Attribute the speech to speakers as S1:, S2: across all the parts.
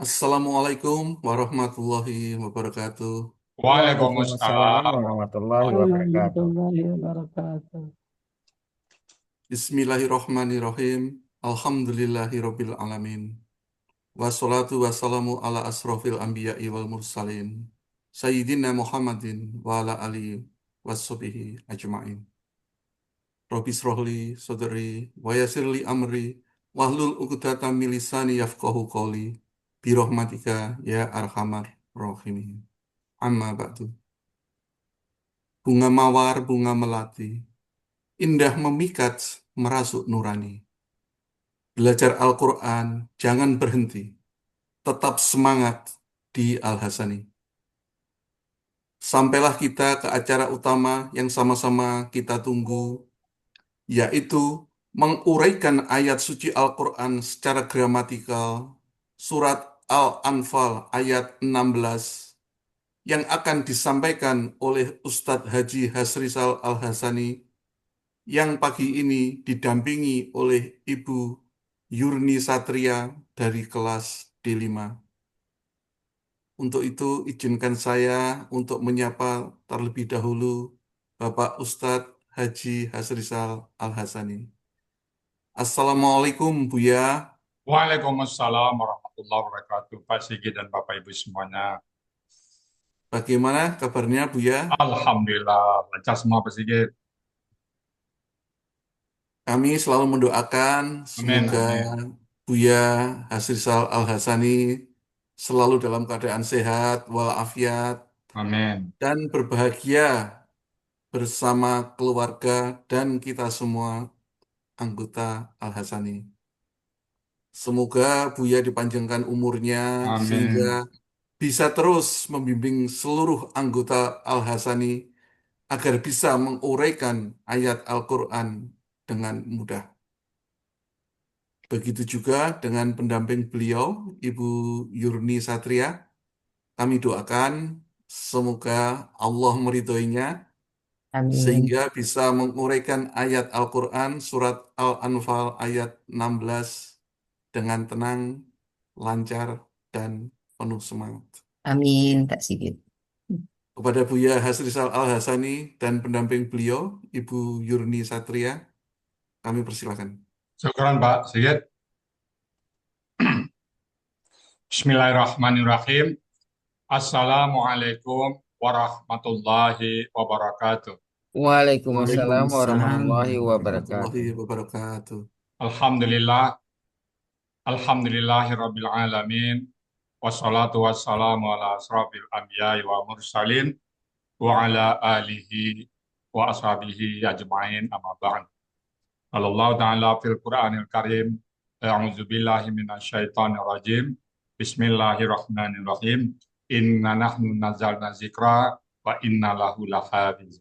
S1: Assalamualaikum warahmatullahi wabarakatuh.
S2: Waalaikumsalam warahmatullahi wabarakatuh.
S3: Warahmatullahi wabarakatuh.
S1: Bismillahirrahmanirrahim. Alhamdulillahirabbil alamin. Wassalatu wassalamu ala asrofil anbiya'i wal mursalin. Sayyidina Muhammadin wa ala alihi washabihi ajma'in. Rabbi srohli sodri wa yassirli amri wahlul 'uqdatam min lisani yafqahu qawli. Birahmatika ya arhamar rahimin. Amma ba'du. Bunga mawar, bunga melati, indah memikat, merasuk nurani. Belajar Al-Quran, jangan berhenti. Tetap semangat di Al-Hasani. Sampailah kita ke acara utama yang sama-sama kita tunggu, yaitu menguraikan ayat suci Al-Quran secara gramatikal, surat Al-Anfal ayat 16, yang akan disampaikan oleh Ustadz Haji Hasrizal Al-Hasani, yang pagi ini didampingi oleh Ibu Yurni Satria dari kelas D5. Untuk itu, izinkan saya untuk menyapa terlebih dahulu Bapak Ustadz Haji Hasrizal Al-Hasani. Assalamualaikum Buya,
S2: Waalaikumsalam warahmatullahi wabarakatuh. Pak Sigi dan Bapak Ibu semuanya.
S1: bagaimana kabarnya Buya?
S2: Alhamdulillah, lancar semua Pak Sigi.
S1: Kami selalu mendoakan
S2: Amin,
S1: semoga
S2: amin,
S1: Buya Hasrizal Al-Hasani selalu dalam keadaan sehat, walafiat,
S2: amin,
S1: dan berbahagia bersama keluarga dan kita semua anggota Al-Hasani. Semoga Buya dipanjangkan umurnya sehingga
S2: amin,
S1: bisa terus membimbing seluruh anggota Al-Hasani agar bisa menguraikan ayat Al-Quran dengan mudah. Begitu juga dengan pendamping beliau, Ibu Yurni Satria. Kami doakan semoga Allah meridhoinya
S3: Amin.
S1: sehingga bisa menguraikan ayat Al-Quran surat Al-Anfal ayat 16 dengan tenang, lancar, dan penuh semangat.
S3: Amin, Kak Sigit.
S1: Kepada Buya Hasrizal Al-Hasani dan pendamping beliau, Ibu Yurni Satria, kami persilakan.
S2: syukran Pak Sigi. Bismillahirrahmanirrahim. Assalamualaikum warahmatullahi wabarakatuh.
S3: Waalaikumsalam
S1: Waalaikumsalam
S3: warahmatullahi
S1: warahmatullahi
S3: wabarakatuh.
S1: wabarakatuh.
S2: Alhamdulillah, alhamdulillahirabbil alamin. Wassalatu wassalamu ala asrafil anbiya'i wa mursalin wa ala alihi wa ashabihi ajma'in amma ba'd. Allah Ta'ala fil Qur'anil Karim, a'udzu billahi minasyaitonir rajim. Bismillahirrahmanirrahim. Inna nahnu nazzalna dzikra wa inna lahu lahafiz.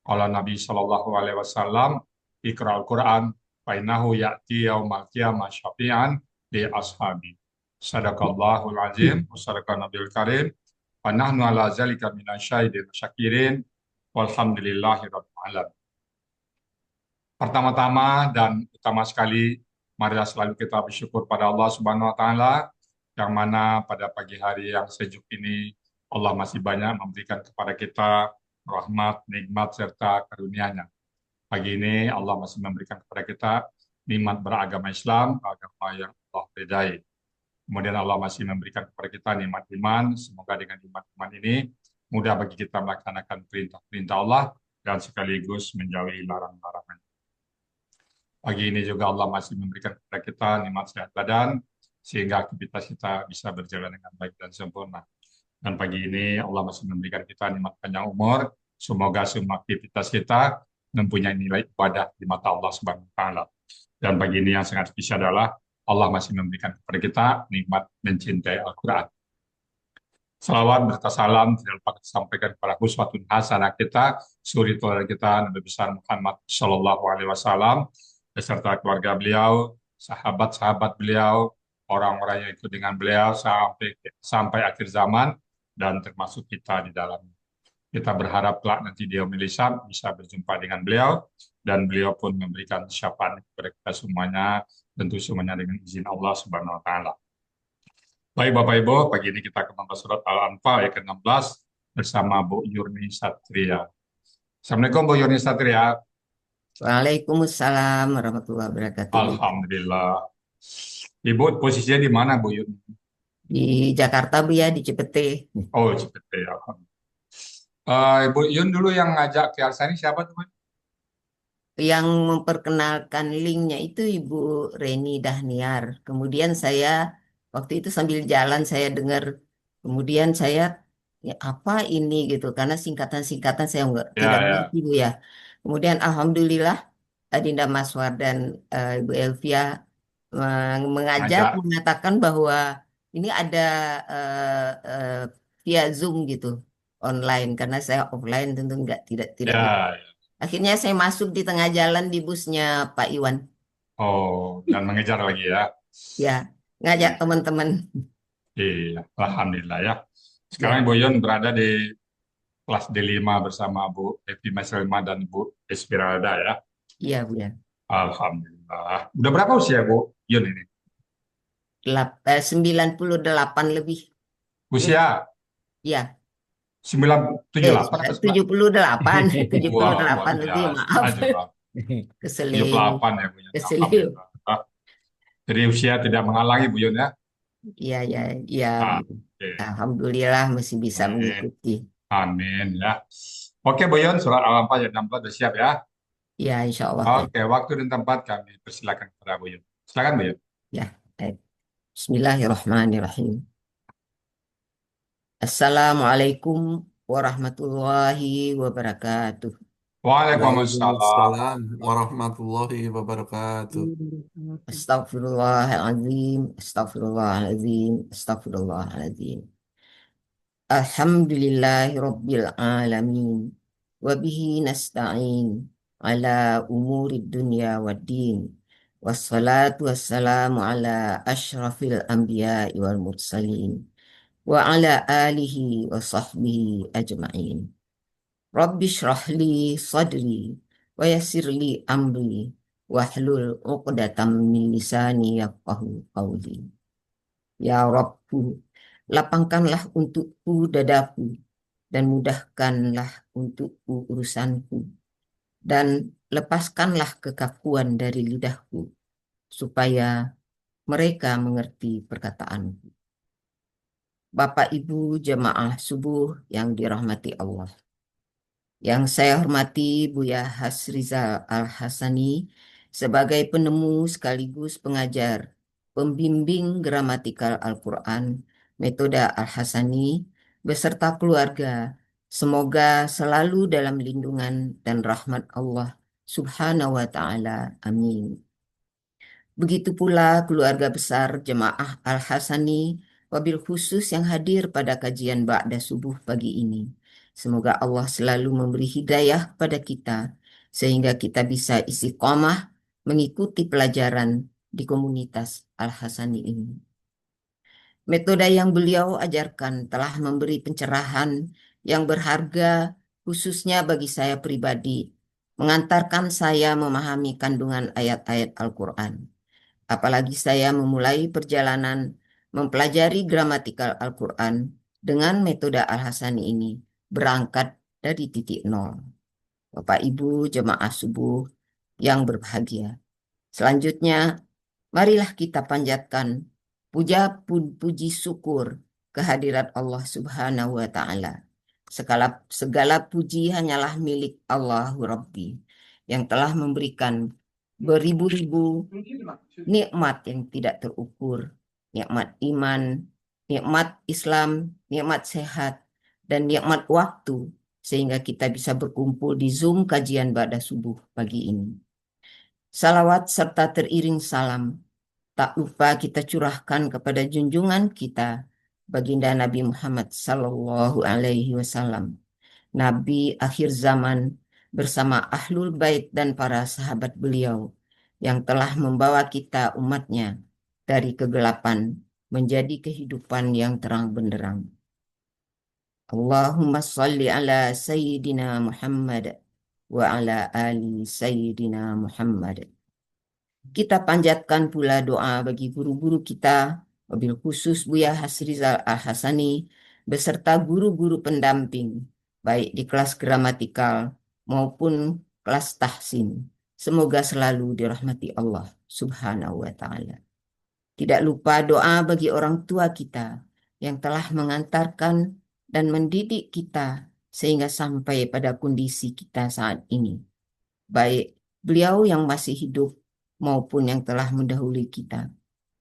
S2: Qala Nabi sallallahu alaihi wasallam, Iqra'ul Qur'an fa innahu ya'ti yaumal qiyamah syafi'an li ashabi. Sadaqallahul azim wa sadaqa Nabil Karim. Wa nahnu ala zalika minasyahidin syakirin. Walhamdulillahi rabbil alamin. Pertama-tama dan utama sekali, marilah selalu kita bersyukur pada Allah Subhanahu wa taala yang mana pada pagi hari yang sejuk ini Allah masih banyak memberikan kepada kita rahmat, nikmat serta karunia-Nya. Pagi ini Allah masih memberikan kepada kita nikmat beragama Islam, agama yang Allah ridai. Kemudian Allah masih memberikan kepada kita nikmat iman. Semoga dengan nikmat iman ini mudah bagi kita melaksanakan perintah-perintah Allah dan sekaligus menjauhi larang-larangan. Pagi ini juga Allah masih memberikan kepada kita nikmat sehat badan, sehingga aktivitas kita bisa berjalan dengan baik dan sempurna. Dan pagi ini Allah masih memberikan kita nikmat panjang umur. Semoga semua aktivitas kita mempunyai nilai ibadah di mata Allah Subhanahu wa taala. Dan pagi ini yang sangat spesial adalah Allah masih memberikan kepada kita nikmat mencintai Al-Quran. Salawat berserta salam tidak lupa kita sampaikan kepada uswatun hasanah kita, suri teladan kita Nabi besar Muhammad Shallallahu Alaihi Wasallam beserta keluarga beliau, sahabat-sahabat beliau, orang-orang yang ikut dengan beliau sampai akhir zaman dan termasuk kita di dalamnya. Kita berharap kelak nanti di yaumil hisab bisa berjumpa dengan beliau dan beliau pun memberikan syafaat kepada kita semuanya, tentu semuanya dengan izin Allah Subhanahu wa taala. Baik Bapak Ibu, pagi ini kita akan membahas surat Al-Anfal ayat ke-16 bersama Bu Yurni Satria. Assalamualaikum Bu Yurni Satria.
S3: Waalaikumsalam warahmatullahi wabarakatuh.
S2: Alhamdulillah. Ibu posisinya di mana Bu Yurni?
S3: Di Jakarta Bu ya, di Cipete.
S2: Oh, Cipete. Alhamdulillah. Ibu Yun dulu yang ngajak ke Alsani siapa tuh, Bu?
S3: Yang memperkenalkan linknya itu Ibu Reni Dahniar. Kemudian saya waktu itu sambil jalan saya dengar, kemudian saya ya apa ini gitu karena singkatan-singkatan saya tidak
S2: Ya, ya.
S3: mengerti Bu ya. Kemudian alhamdulillah Adinda Maswar dan Ibu Elvia mengajak
S2: Ngajak.
S3: mengatakan bahwa ini ada eh, via Zoom gitu online karena saya offline tentu tidak bisa.
S2: Ya, ya.
S3: Akhirnya saya masuk di tengah jalan di busnya Pak Iwan.
S2: Oh, dan mengejar lagi ya.
S3: Ya, ngajak teman-teman.
S2: Iya, Alhamdulillah ya. Sekarang
S3: Ya,
S2: Ibu Yun berada di kelas D5 bersama Bu Evi Masrilma dan Bu Espiralda ya.
S3: iya Bu ya.
S2: Alhamdulillah. Udah berapa usia Bu Yun ini?
S3: 98 lebih.
S2: Usia
S3: Ya,
S2: 978 atau
S3: 78,
S2: 9? Wah, luar
S3: 78 lebih,
S2: biasa.
S3: maaf.
S2: Coba.
S3: Keseleo,
S2: 78 ya Bu Yun.
S3: keseleo.
S2: Alhamdulillah. Jadi usia tidak menghalangi Bu Yun ya.
S3: Iya, ya, ya.
S2: Ah, oke.
S3: Alhamdulillah masih bisa
S2: Baik.
S3: mengikuti.
S2: Amin ya. Oke Bu Yun, surat Al-Anfal ayat 16 sudah siap ya.
S3: Ya, insya Allah.
S2: Oke, waktu dan tempat kami persilakan kepada Bu Yun. Silakan Bu Yun.
S3: Ya, baik. Bismillahirrahmanirrahim. Assalamualaikum warahmatullahi wabarakatuh.
S2: Waalaikumsalam.
S1: Waalaikumsalam warahmatullahi wabarakatuh.
S3: Astaghfirullahaladzim, astaghfirullahaladzim, astaghfirullahaladzim. Alhamdulillahi rabbil alamin. Wabihi nasta'in ala umuri dunya waddin. Wassalatu wassalamu ala ashrafil anbiya wal mursalin. Wa ala alihi wa sahbihi ajma'in. Rabbi shrah li sadri wa yassir li amri wahlul 'uqdatam min lisani yafqahu qawli. Ya Rabbu, lapangkanlah untukku dadaku dan mudahkanlah untukku urusanku dan lepaskanlah kekakuan dari lidahku supaya mereka mengerti perkataanku. Bapak Ibu jemaah subuh yang dirahmati Allah. Yang saya hormati Buya Hasrizal Al-Hasani sebagai penemu sekaligus pengajar, pembimbing gramatikal Al-Quran, metode Al-Hasani, beserta keluarga. Semoga selalu dalam lindungan dan rahmat Allah Subhanahu wa Ta'ala. Amin. Begitu pula keluarga besar Jemaah Al-Hasani, wabil khusus yang hadir pada kajian Ba'da Subuh pagi ini. Semoga Allah selalu memberi hidayah pada kita, sehingga kita bisa istiqomah mengikuti pelajaran di komunitas Al-Hasani ini. Metode yang beliau ajarkan telah memberi pencerahan yang berharga, khususnya bagi saya pribadi, mengantarkan saya memahami kandungan ayat-ayat Al-Quran. Apalagi saya memulai perjalanan mempelajari gramatikal Al-Quran dengan metode Al-Hasani ini berangkat dari titik nol. Bapak Ibu jemaah subuh yang berbahagia. Selanjutnya, marilah kita panjatkan puji syukur kehadirat Allah Subhanahu wa Ta'ala. Segala puji hanyalah milik Allahu Rabbi yang telah memberikan beribu-ribu nikmat yang tidak terukur, nikmat iman, nikmat Islam, nikmat sehat, dan nikmat waktu, sehingga kita bisa berkumpul di Zoom kajian pada subuh pagi ini. Salawat serta teriring salam, tak lupa kita curahkan kepada junjungan kita, Baginda Nabi Muhammad Sallallahu Alaihi Wasallam, Nabi akhir zaman bersama Ahlul Bait dan para sahabat beliau yang telah membawa kita umatnya dari kegelapan menjadi kehidupan yang terang benderang. Allahumma salli ala Sayyidina Muhammad wa ala ali Sayyidina Muhammad. Kita panjatkan pula doa bagi guru-guru kita, wabil khusus Buya Hasrizal Al-Hasani beserta guru-guru pendamping, baik di kelas gramatikal maupun kelas tahsin. Semoga selalu dirahmati Allah Subhanahu wa Ta'ala. Tidak lupa doa bagi orang tua kita yang telah mengantarkan dan mendidik kita sehingga sampai pada kondisi kita saat ini. Baik beliau yang masih hidup maupun yang telah mendahului kita.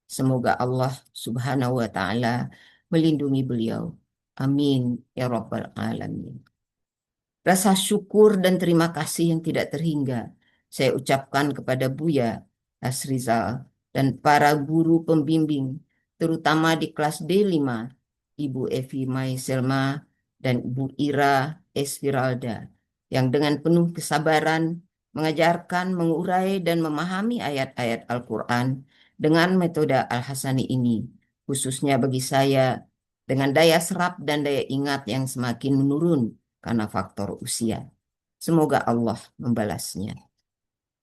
S3: Semoga Allah Subhanahu wa Ta'ala melindungi beliau. Amin ya Rabbal Alamin. Rasa syukur dan terima kasih yang tidak terhingga saya ucapkan kepada Buya Asrizal dan para guru pembimbing, terutama di kelas D5, Ibu Evi Mai Selma dan Ibu Ira Esviralda, yang dengan penuh kesabaran mengajarkan, mengurai, dan memahami ayat-ayat Al-Quran dengan metode Al-Hasani ini, khususnya bagi saya, dengan daya serap dan daya ingat yang semakin menurun karena faktor usia. Semoga Allah membalasnya.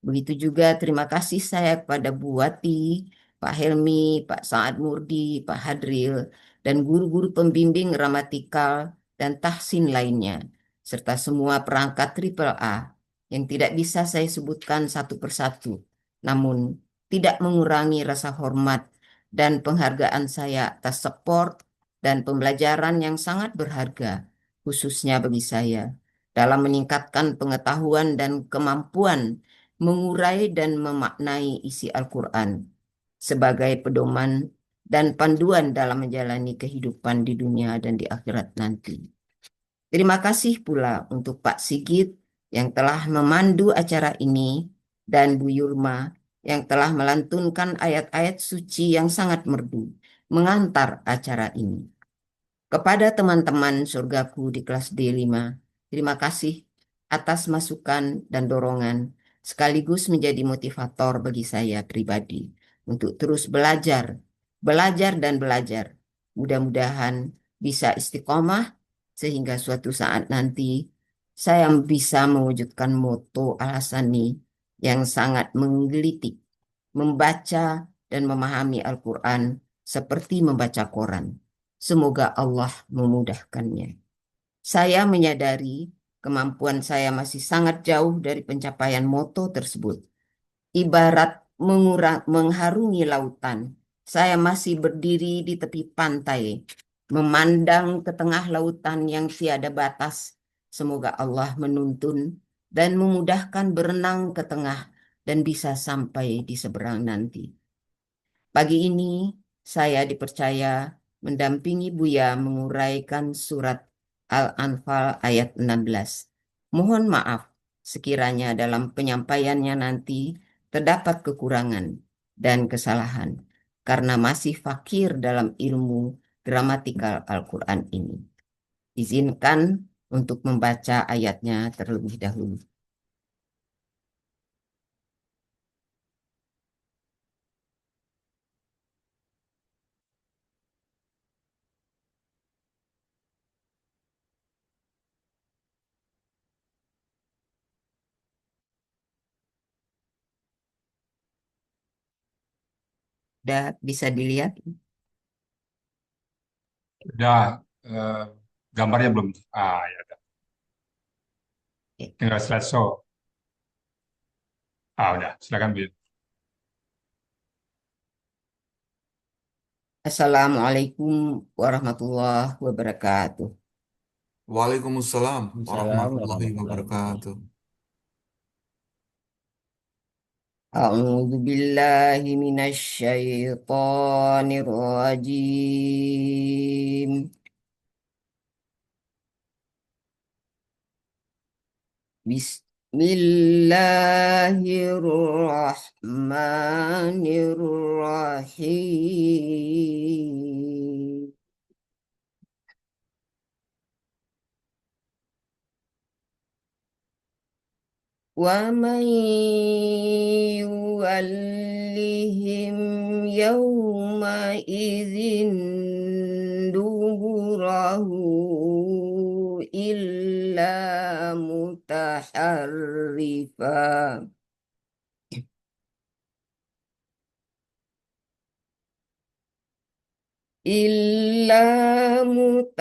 S3: Begitu juga terima kasih saya kepada Bu Wati, Pak Helmi, Pak Saad Murdi, Pak Hadril, dan guru-guru pembimbing gramatikal dan tahsin lainnya, serta semua perangkat triple A yang tidak bisa saya sebutkan satu persatu, namun tidak mengurangi rasa hormat dan penghargaan saya atas support dan pembelajaran yang sangat berharga, khususnya bagi saya, dalam meningkatkan pengetahuan dan kemampuan mengurai dan memaknai isi Al-Quran sebagai pedoman dan panduan dalam menjalani kehidupan di dunia dan di akhirat nanti. Terima kasih pula untuk Pak Sigit yang telah memandu acara ini dan Bu Yurma yang telah melantunkan ayat-ayat suci yang sangat merdu mengantar acara ini. Kepada teman-teman surgaku di kelas D5, terima kasih atas masukan dan dorongan sekaligus menjadi motivator bagi saya pribadi untuk terus belajar, belajar dan belajar. Mudah-mudahan bisa istiqomah sehingga suatu saat nanti saya bisa mewujudkan moto Al-Hasani yang sangat menggelitik, membaca dan memahami Al-Quran seperti membaca Quran. Semoga Allah memudahkannya. Saya menyadari kemampuan saya masih sangat jauh dari pencapaian moto tersebut. Ibarat mengharungi lautan, saya masih berdiri di tepi pantai, memandang ke tengah lautan yang tiada batas. Semoga Allah menuntun dan memudahkan berenang ke tengah dan bisa sampai di seberang nanti. Pagi ini saya dipercaya mendampingi Buya menguraikan surat Al-Anfal ayat 16. Mohon maaf sekiranya dalam penyampaiannya nanti terdapat kekurangan dan kesalahan karena masih fakir dalam ilmu gramatikal Al-Quran ini. Izinkan untuk membaca ayatnya terlebih dahulu. Sudah bisa dilihat?
S2: Udah, eh, gambarnya belum. Ya udah. Tinggal slideshow. Udah, silakan Bu.
S3: Assalamualaikum warahmatullahi wabarakatuh.
S1: Waalaikumsalam
S4: Waalaikumsalam
S1: warahmatullahi
S4: warahmatullahi
S1: wabarakatuh.
S4: wabarakatuh.
S3: A'udzu billahi minasy syaithanir rajim. Bismillahirrahmanirrahim. ومن يولهم يومئذ دبره إلا متحرفا إلا متحرفا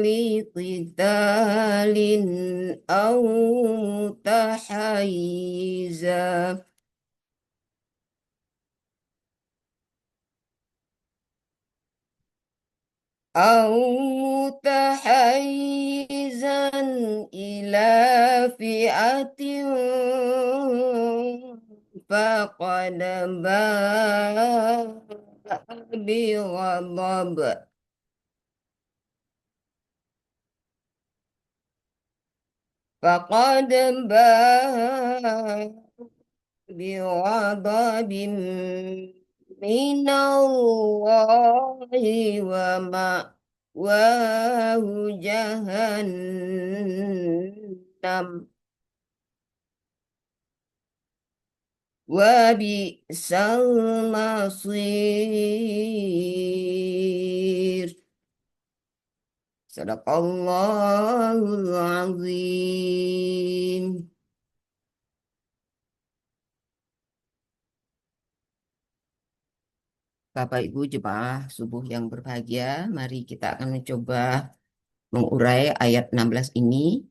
S3: لقتال أو متحيزا إلى فئة فقد باء بغضب فقد باء بغضب من الله ومأواه جهنم وبئس المصير Sadaqallahul azim. Bapak Ibu jemaah subuh yang berbahagia, mari kita akan mencoba mengurai ayat 16 ini.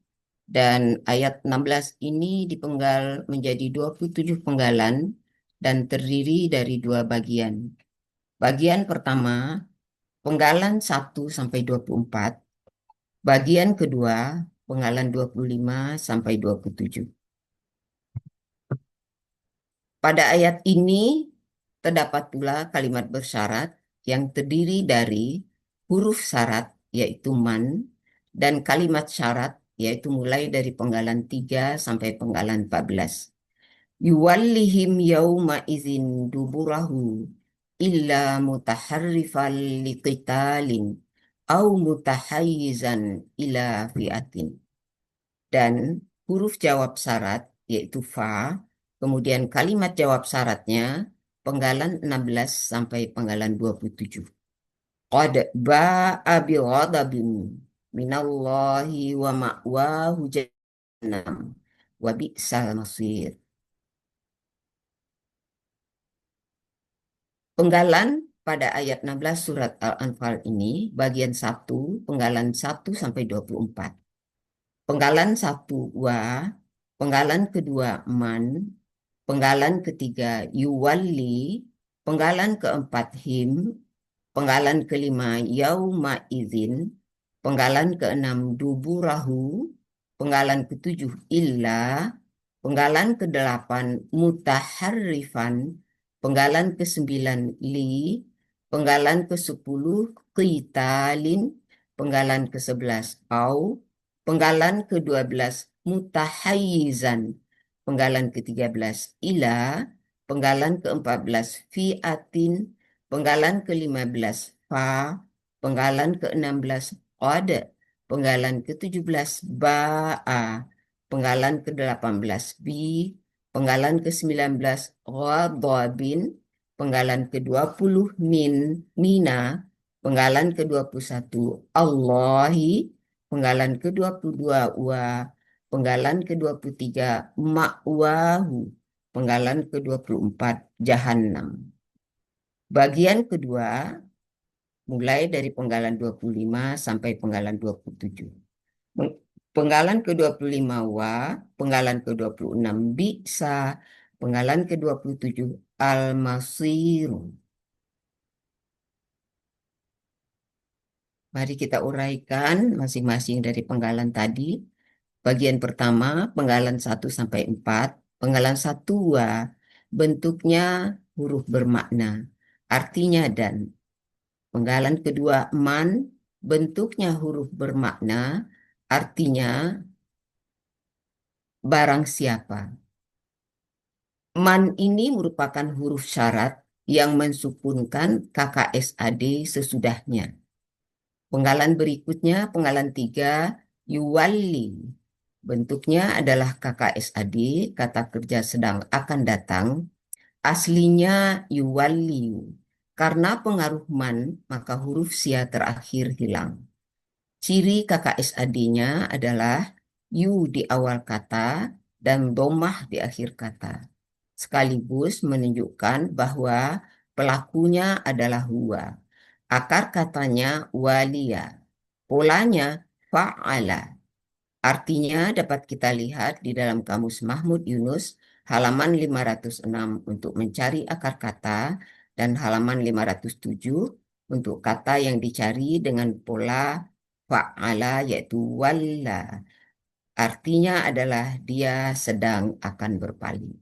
S3: Dan ayat 16 ini dipenggal menjadi 27 penggalan dan terdiri dari dua bagian. Bagian pertama, penggalan 1 sampai 24. Bagian kedua, penggalan 25 sampai 27. Pada ayat ini terdapat pula kalimat bersyarat yang terdiri dari huruf syarat yaitu man dan kalimat syarat yaitu mulai dari penggalan 3 sampai penggalan 14. Yuwallihim yauma izin duburahu illa mutaharrifal liqitalin au mutahayyizan ila fi'atin. Dan huruf jawab syarat yaitu fa, kemudian kalimat jawab syaratnya penggalan 16 sampai penggalan 27. Qad ba'a bi ghadabin minallahi wa ma'wahu jahannam wa bi'sal masir. Penggalan pada ayat 16 surat Al-Anfal ini bagian 1, penggalan 1 sampai 24. Penggalan 1 wa, penggalan kedua man, penggalan ketiga yuwalli, penggalan keempat him, penggalan kelima yauma izin, penggalan keenam duburahu, penggalan ketujuh illa, penggalan kedelapan mutaharrifan, penggalan kesembilan li, penggalan kesepuluh qitalin, penggalan ke-11 au, penggalan ke-12 mutahayyizan, penggalan ke-13 ila, penggalan ke-14 fi'atin, penggalan ke-15 fa, penggalan ke-16 qad, penggalan ke-17 ba'a, penggalan ke-18 bi, penggalan ke-19 ghadabin, penggalan ke-20 mina, penggalan ke-21 Allahi, penggalan ke-22 wa, penggalan ke-23 ma'wahu, penggalan ke-24 jahannam. Bagian kedua mulai dari penggalan 25 sampai penggalan 27. Penggalan ke-25 wa, penggalan ke-26 bisa, penggalan ke-27 al-masiru. Mari kita uraikan masing-masing dari penggalan tadi. Bagian pertama, penggalan 1 sampai 4. Penggalan 1 wa, bentuknya huruf bermakna, artinya dan. Penggalan kedua man, bentuknya huruf bermakna, artinya barang siapa. Man ini merupakan huruf syarat yang mensukunkan KKSAD sesudahnya. Penggalan berikutnya, penggalan 3, yuwalli. Bentuknya adalah KKSAD, kata kerja sedang akan datang. Aslinya yuwalli. Karena pengaruh man, maka huruf sia terakhir hilang. Ciri KKSAD-nya adalah yu di awal kata dan domah di akhir kata. Sekaligus menunjukkan bahwa Pelakunya adalah huwa. Akar katanya walia. Polanya fa'ala. Artinya dapat kita lihat di dalam Kamus Mahmud Yunus halaman 506 untuk mencari akar kata dan halaman 507 untuk kata yang dicari dengan pola fa'ala yaitu walla. Artinya adalah dia sedang akan berpaling.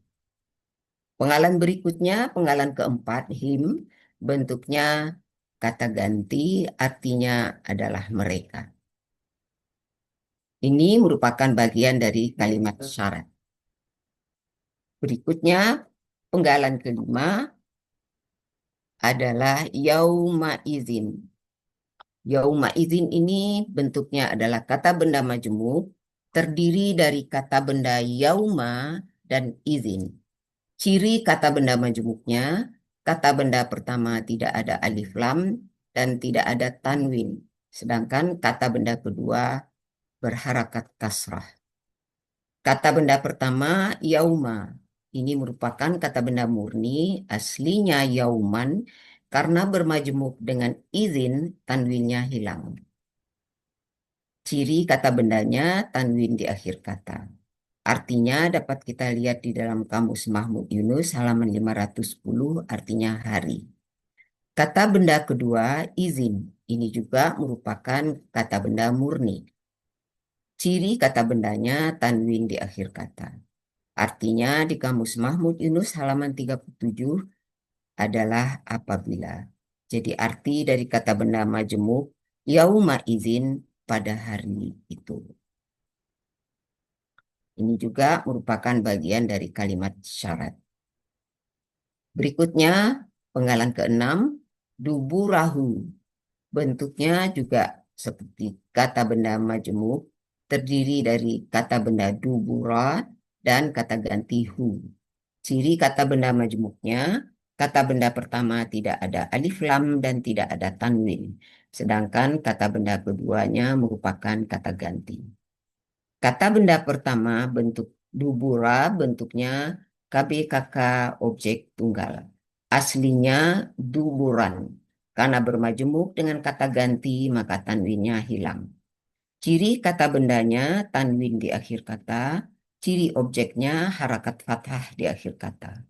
S3: Penggalan berikutnya, penggalan keempat, him, bentuknya kata ganti, artinya adalah mereka. Ini merupakan bagian dari kalimat syarat. Berikutnya, penggalan kelima adalah yauma izin. Yauma izin ini bentuknya adalah kata benda majemuk, terdiri dari kata benda yauma dan izin. Ciri kata benda majemuknya, kata benda pertama tidak ada alif lam dan tidak ada tanwin. Sedangkan kata benda kedua berharakat kasrah. Kata benda pertama, yauma. Ini merupakan kata benda murni, aslinya yauman, karena bermajemuk dengan izin, tanwinnya hilang. Ciri kata bendanya, tanwin di akhir kata. Artinya dapat kita lihat di dalam Kamus Mahmud Yunus halaman 510, artinya hari. Kata benda kedua, izin. Ini juga merupakan kata benda murni. Ciri kata bendanya, tanwin di akhir kata. Artinya di Kamus Mahmud Yunus halaman 37 adalah apabila. Jadi arti dari kata benda majemuk yauma izin pada hari itu. Ini juga merupakan bagian dari kalimat syarat. Berikutnya penggalan keenam duburahu. Bentuknya juga seperti kata benda majemuk terdiri dari kata benda dubura dan kata ganti hu. Ciri kata benda majemuknya, kata benda pertama tidak ada alif lam dan tidak ada tanwin. Sedangkan kata benda keduanya merupakan kata ganti. Kata benda pertama bentuk dubura bentuknya KBKK objek tunggal. Aslinya duburan. Karena bermajemuk dengan kata ganti maka tanwinnya hilang. Ciri kata bendanya tanwin di akhir kata. Ciri objeknya harakat fathah di akhir kata.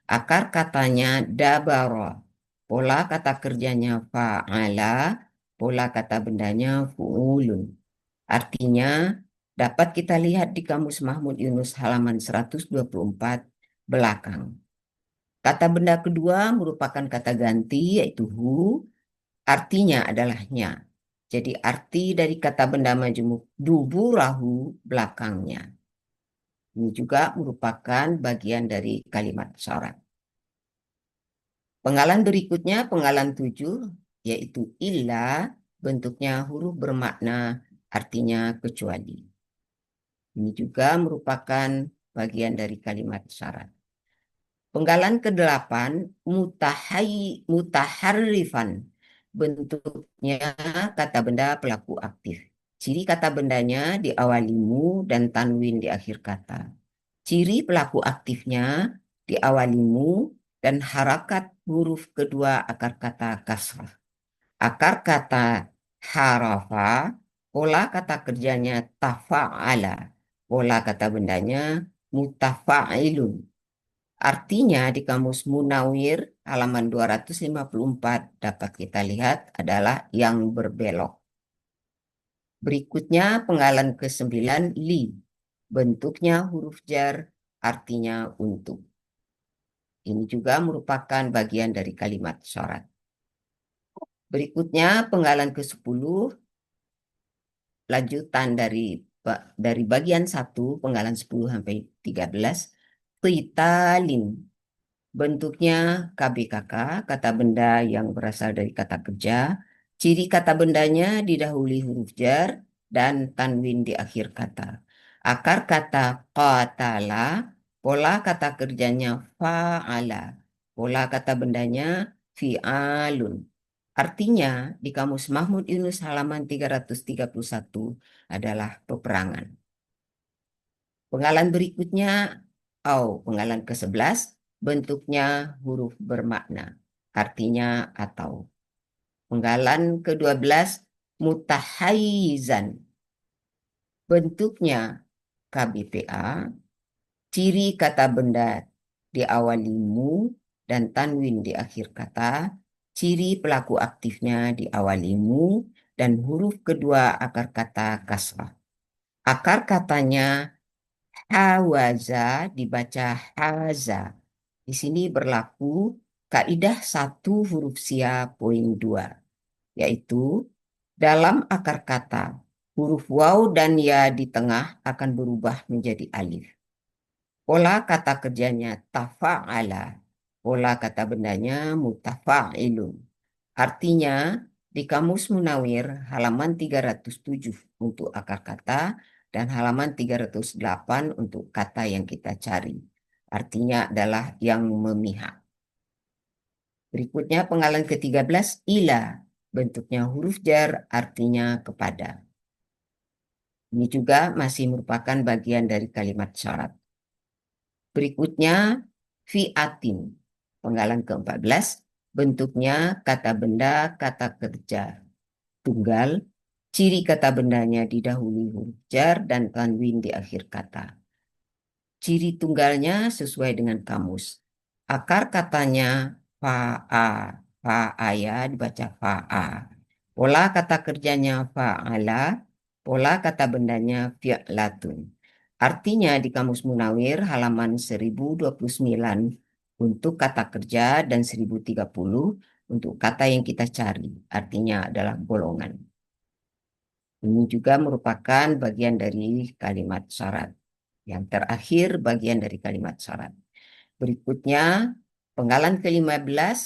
S3: Akar katanya dabara. Pola kata kerjanya fa'ala. Pola kata bendanya fu'ulun. Artinya dapat kita lihat di Kamus Mahmud Yunus halaman 124 belakang. Kata benda kedua merupakan kata ganti yaitu hu. Artinya adalah nya. Jadi arti dari kata benda majemuk duburahu belakangnya. Ini juga merupakan bagian dari kalimat syarat. Penggalan berikutnya, penggalan 7, yaitu illa, bentuknya huruf bermakna, artinya kecuali. Ini juga merupakan bagian dari kalimat syarat. Penggalan ke-8, mutaharrifan, bentuknya kata benda pelaku aktif. Ciri kata bendanya diawali mu dan tanwin di akhir kata. Ciri pelaku aktifnya diawali mu dan harakat huruf kedua akar kata kasrah. Akar kata harafa, pola kata kerjanya tafa'ala. Pola kata bendanya mutafa'ilun. Artinya di Kamus Munawir halaman 254 dapat kita lihat adalah yang berbelok. Berikutnya penggalan ke-9 li. Bentuknya huruf jar, artinya untuk. Ini juga merupakan bagian dari kalimat syarat. Berikutnya penggalan ke-10 lanjutan dari bagian 1 penggalan 10 sampai 13 qitalin. Bentuknya KBKK, kata benda yang berasal dari kata kerja. Ciri kata bendanya didahului huruf jar dan tanwin di akhir kata. Akar kata qatala, pola kata kerjanya fa'ala. Pola kata bendanya fi'alun. Artinya di Kamus Mahmud Yunus halaman 331 adalah peperangan. Penggalan berikutnya, penggalan ke-11, bentuknya huruf bermakna. artinya atau. Penggalan ke-12 mutahayyizan. Bentuknya KBPA, ciri kata benda diawali mu dan tanwin di akhir kata, ciri pelaku aktifnya diawali mu dan huruf kedua akar kata kasrah. Akar katanya hawaza dibaca haza. Di sini berlaku kaidah 1 huruf sia poin 2, yaitu dalam akar kata huruf waw dan ya di tengah akan berubah menjadi alif. Pola kata kerjanya tafa'ala. Pola kata bendanya mutafa'ilun. Artinya di Kamus Munawir halaman 307 untuk akar kata dan halaman 308 untuk kata yang kita cari. Artinya adalah yang memihak. Berikutnya penggalan ke-13 ila. Bentuknya huruf jar artinya kepada. Ini juga masih merupakan bagian dari kalimat syarat. Berikutnya fi'atin. Penggalan ke-14. Bentuknya kata benda, kata kerja. Tunggal. Ciri kata bendanya didahului huruf jar dan tanwin di akhir kata. Ciri tunggalnya sesuai dengan kamus. Akar katanya fa'a. Fa'a ya dibaca fa'a. Pola kata kerjanya fa'ala. Pola kata bendanya fi'latun. Artinya di Kamus Munawir halaman 1029 untuk kata kerja dan 1030 untuk kata yang kita cari. Artinya adalah golongan. Ini juga merupakan bagian dari kalimat syarat. Yang terakhir bagian dari kalimat syarat. Berikutnya penggalan ke-15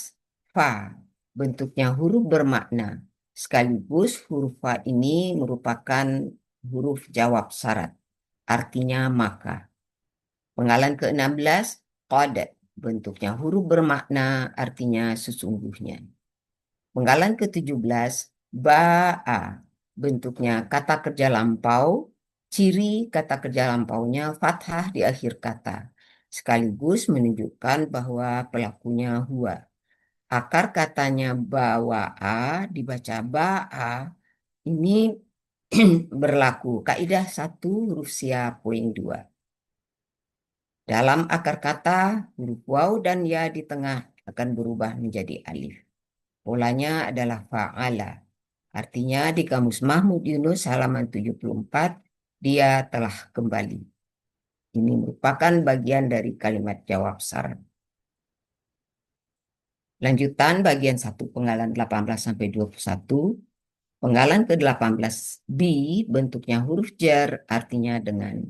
S3: fa. Bentuknya huruf bermakna. Sekaligus huruf fa ini merupakan huruf jawab syarat. Artinya maka. Penggalan ke-16 qad. Bentuknya huruf bermakna artinya sesungguhnya. Penggalan ke-17 ba'a. Bentuknya kata kerja lampau. Ciri kata kerja lampaunya fathah di akhir kata. Sekaligus menunjukkan bahwa pelakunya huwa. Akar katanya bawa'a dibaca ba'a. Ini berlaku kaidah 1 huruf sia poin 2. Dalam akar kata huruf waw dan ya di tengah akan berubah menjadi alif. Polanya adalah fa'ala. Artinya di Kamus Mahmud Yunus halaman 74 dia telah kembali. Ini merupakan bagian dari kalimat jawab syarat. Lanjutan bagian 1 penggalan 18 sampai 21. Penggalan ke-18 B bentuknya huruf jar artinya dengan.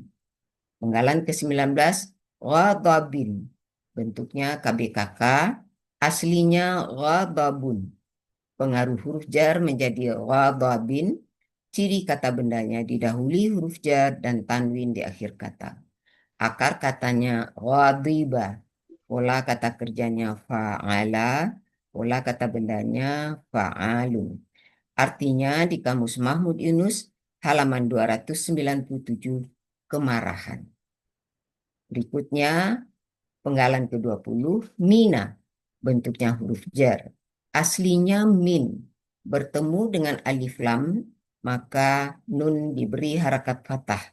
S3: Penggalan ke-19 ghadabin bentuknya KBKK aslinya ghadabun. Pengaruh huruf jar menjadi ghadabin. Ciri kata bendanya didahului huruf jar dan tanwin di akhir kata. Akar katanya ghadiba. Pola kata kerjanya fa'ala. Pola kata bendanya fa'alun. Artinya di Kamus Mahmud Yunus halaman 297 kemarahan. Berikutnya penggalan ke-20 mina. Bentuknya huruf jar. Aslinya min. Bertemu dengan alif lam maka nun diberi harakat fathah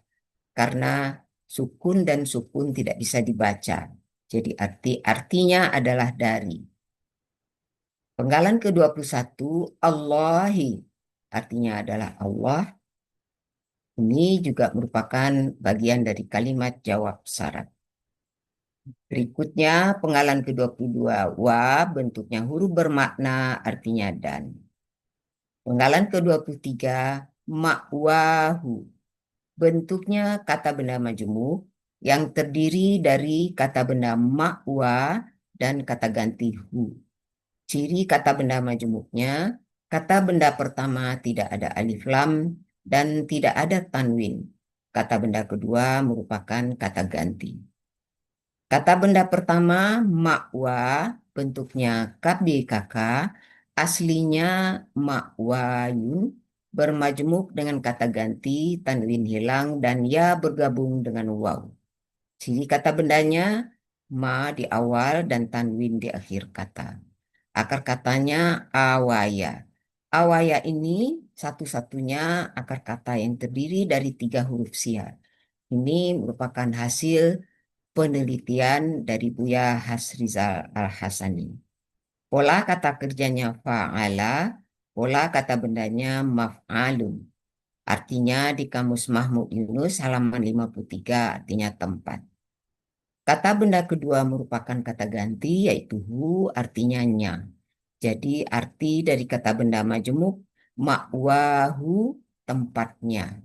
S3: karena sukun dan sukun tidak bisa dibaca. Jadi artinya adalah dari. Penggalan ke-21 Allahi artinya adalah Allah. Ini juga merupakan bagian dari kalimat jawab syarat. Berikutnya penggalan ke-22 wa bentuknya huruf bermakna artinya dan. Penggalan ke-23 ma'wahu. Bentuknya kata benda majemuk yang terdiri dari kata benda ma'wa dan kata ganti hu. Ciri kata benda majemuknya, kata benda pertama tidak ada alif lam dan tidak ada tanwin. Kata benda kedua merupakan kata ganti. Kata benda pertama ma'wa bentuknya KBKK aslinya ma'wayun bermajmuk dengan kata ganti tanwin hilang dan ya bergabung dengan waw. Ciri kata bendanya ma di awal dan tanwin di akhir kata. Akar katanya awaya. Awaya ini satu-satunya akar kata yang terdiri dari 3 huruf sia. Ini merupakan hasil penelitian dari Buya Hasrizal Al-Hasani. Pola kata kerjanya fa'ala, pola kata bendanya maf'alun. Artinya di Kamus Mahmud Yunus halaman 53 artinya tempat. Kata benda kedua merupakan kata ganti yaitu hu artinya nya. Jadi arti dari kata benda majemuk ma'wahu tempatnya.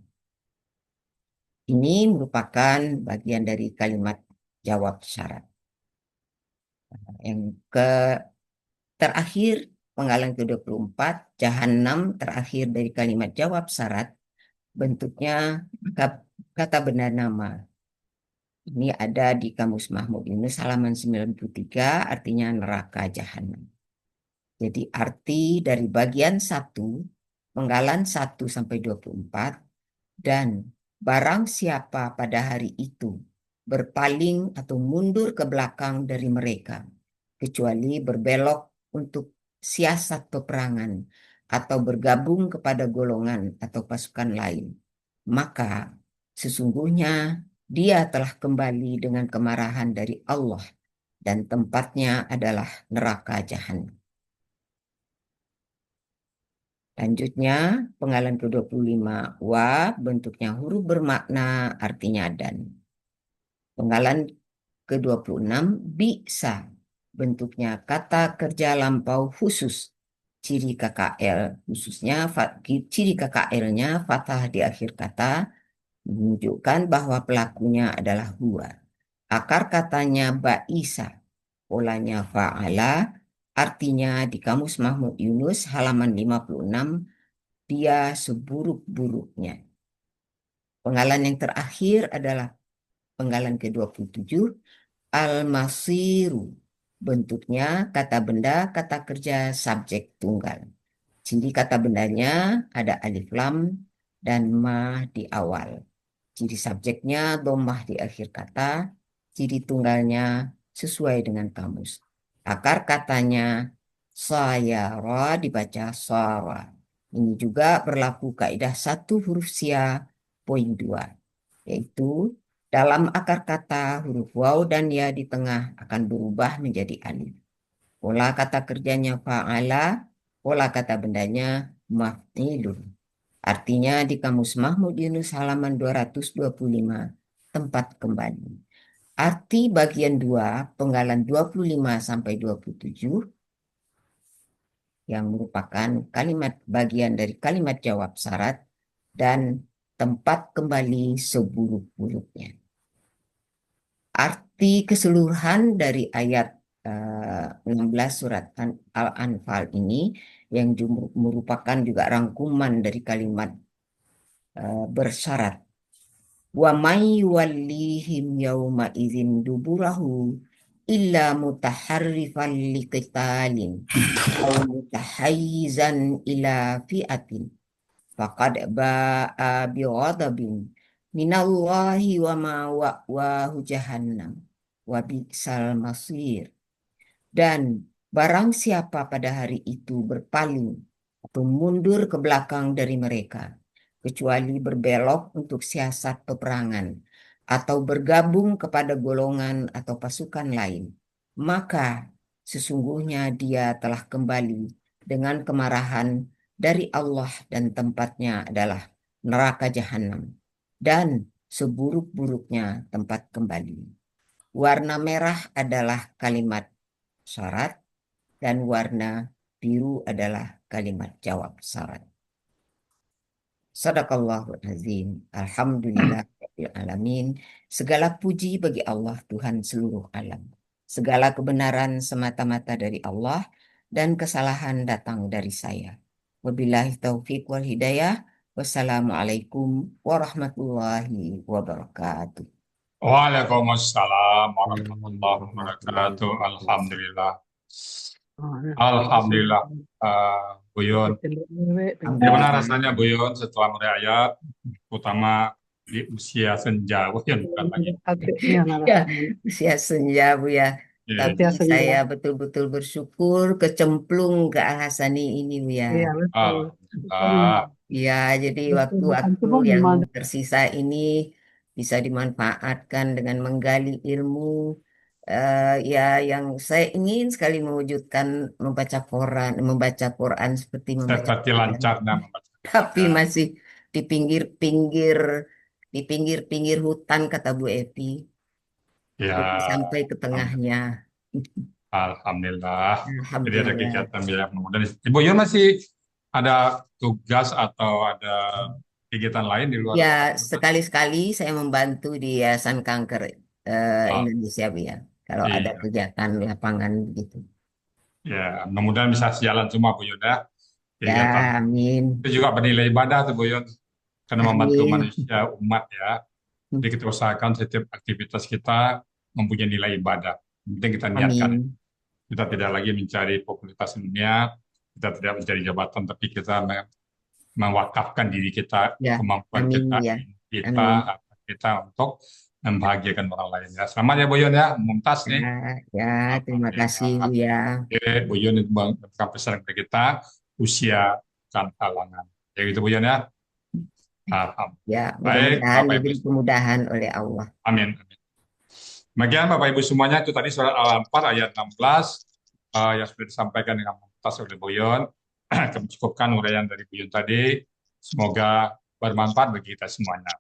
S3: Ini merupakan bagian dari kalimat jawab syarat. Yang terakhir penggalan ke-24 Jahannam terakhir dari kalimat jawab syarat bentuknya kata benda nama. Ini ada di Kamus Mahmud Yunus halaman 93 artinya neraka jahanam. Jadi arti dari bagian 1 penggalan 1 sampai 24 dan barang siapa pada hari itu berpaling atau mundur ke belakang dari mereka kecuali berbelok untuk siasat peperangan atau bergabung kepada golongan atau pasukan lain, maka sesungguhnya dia telah kembali dengan kemarahan dari Allah dan tempatnya adalah neraka jahanam. Lanjutnya, penggalan ke-25 wa bentuknya huruf bermakna artinya dan. Penggalan ke-26 bisa bentuknya kata kerja lampau khusus. Ciri KKL khususnya ciri KKL-nya fathah di akhir kata menunjukkan bahwa pelakunya adalah huwa. Akar katanya ba'isa, polanya fa'ala, artinya di Kamus Mahmud Yunus halaman 56 dia seburuk-buruknya. Penggalan yang terakhir adalah penggalan ke-27 al-masiru. Bentuknya kata benda, kata kerja, subjek tunggal. Ciri kata bendanya ada alif lam dan ma di awal. Ciri subjeknya dhammah di akhir kata. Ciri tunggalnya sesuai dengan kamus. Akar katanya sayara dibaca sara. Ini juga berlaku kaidah 1 huruf sia poin 2, yaitu dalam akar kata huruf waw dan ya di tengah akan berubah menjadi alif. Pola kata kerjanya fa'ala, pola kata bendanya maf'ilun. Artinya di Kamus Mahmud Yunus halaman 225 tempat kembali. Arti bagian 2 penggalan 25 sampai 27 yang merupakan kalimat bagian dari kalimat jawab syarat dan tempat kembali seburuk-buruknya. Arti keseluruhan dari ayat 16 surat Al-Anfal ini yang merupakan juga rangkuman dari kalimat bersyarat. Wa may wallihim yawma idzin duburahu illa mutaharrifan liqitalin aw mutahayyizan ila fi'atin faqad ba'a bighadabin minallahi wa ma wa'wahu jahannam wa bi'sal masir. Dan barang siapa pada hari itu berpaling atau mundur ke belakang dari mereka kecuali berbelok untuk siasat peperangan atau bergabung kepada golongan atau pasukan lain, maka sesungguhnya dia telah kembali dengan kemarahan dari Allah dan tempatnya adalah neraka jahanam dan seburuk-buruknya tempat kembali. Warna merah adalah kalimat syarat dan warna biru adalah kalimat jawab syarat. Sadaqallahul azim. Alhamdulillah alamin. Segala puji bagi Allah Tuhan seluruh alam. Segala kebenaran semata-mata dari Allah dan kesalahan datang dari saya. Wabillahi taufiq wal hidayah. Wassalamualaikum warahmatullahi wabarakatuh.
S2: Waalaikumsalam warahmatullahi wabarakatuh. Alhamdulillah. Alhamdulillah. Bu Yun, gimana rasanya Bu Yun setelah meriayat, terutama di usia senja, Bu Yun bukan lagi.
S3: Ya, usia senja Bu ya.
S2: Iya,
S3: Tapi
S4: Biasa
S3: saya
S4: ya.
S3: betul-betul bersyukur kecemplung ke Al-Hasani ini, Bu ya.
S4: Iya, betul.
S2: Alhamdulillah.
S3: Ya, jadi
S4: Betul. Bukan
S3: waktu-waktu
S4: cuma
S3: yang
S4: gimana.
S3: tersisa ini bisa dimanfaatkan dengan menggali ilmu. Ya, yang saya ingin sekali mewujudkan membaca Quran seperti membaca
S2: Seperti
S3: Quran.
S2: lancarnya membaca.
S3: Tapi
S2: Ya,
S3: masih di pinggir-pinggir hutan kata Bu Epi. Belum
S2: ya,
S3: sampai ke tengahnya.
S2: Alhamdulillah. Jadi ada
S3: Alhamdulillah.
S2: kegiatan ya. Kemudian Ibu Yun masih ada tugas atau ada kegiatan lain di luar
S3: Ya,
S2: Ramadan?
S3: sekali-sekali saya membantu di Yayasan Kanker
S2: Ah,
S3: Indonesia, Bu ya. Kalau ada
S2: iya.
S3: kegiatan lapangan begitu.
S2: Ya, mudah-mudahan bisa sejalan semua Bu Yun ya. Kegiatan
S3: Ya, amin.
S2: itu juga bernilai ibadah tuh Bu Yun. Karena membantu
S3: Amin.
S2: manusia, umat ya. Jadi kita usahakan setiap aktivitas kita mempunyai nilai ibadah. Yang penting kita niatkan.
S3: Amin.
S2: Kita tidak lagi mencari popularitas dunia, kita tidak mencari jabatan, tapi kita mewakafkan diri kita,
S3: Ya,
S2: kemampuan
S3: amin
S2: kita,
S3: ya.
S2: ilmu kita,
S3: Amin.
S2: harta kita untuk membahagiakan orang lain. Ya, selamat ya Bu Yun ya, Mumtaz
S3: Ya,
S2: nih.
S3: ya, terima kasih, Bu
S2: Alhamdulillah.
S3: ya.
S2: Oke, Bu Yun itu memberikan pesan kepada kita, usia kan halangan. Ya gitu Bu Yun ya. Alhamdulillah.
S3: Ya,
S2: Baik,
S3: mudah-mudahan
S2: Bapak Ibu.
S3: diberi kemudahan oleh Allah.
S2: Amin. Amin. Demikian Bapak Ibu semuanya, itu tadi surat Al-Anfal ayat 16 yang sudah disampaikan dengan tuntas oleh Bu Yun. Kami cukupkan uraian dari Bu Yun tadi. Semoga bermanfaat bagi kita semuanya.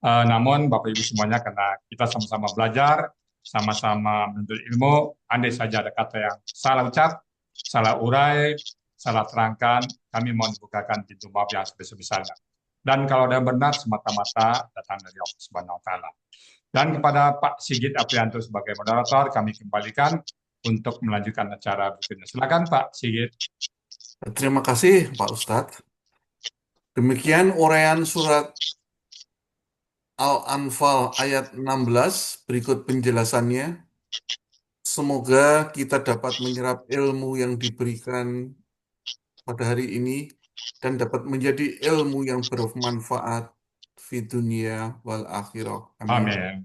S2: Namun Bapak Ibu semuanya, karena kita sama-sama belajar, sama-sama menuntut ilmu, andai saja ada kata yang salah ucap, salah urai, salah terangkan, kami mohon bukakan pintu maaf yang sebesar-besarnya. Dan kalau ada yang benar, semata-mata datang dari Allah Subhanahu wa Ta'ala. Dan kepada Pak Sigit Aprianto sebagai moderator, kami kembalikan untuk melanjutkan acara berikutnya. Silakan Pak Sigit.
S1: Terima kasih Pak Ustadz. Demikian uraian surat Al-Anfal ayat 16, berikut penjelasannya. Semoga kita dapat menyerap ilmu yang diberikan pada hari ini dan dapat menjadi ilmu yang bermanfaat di dunia wal akhirah. Amin.
S2: Amin.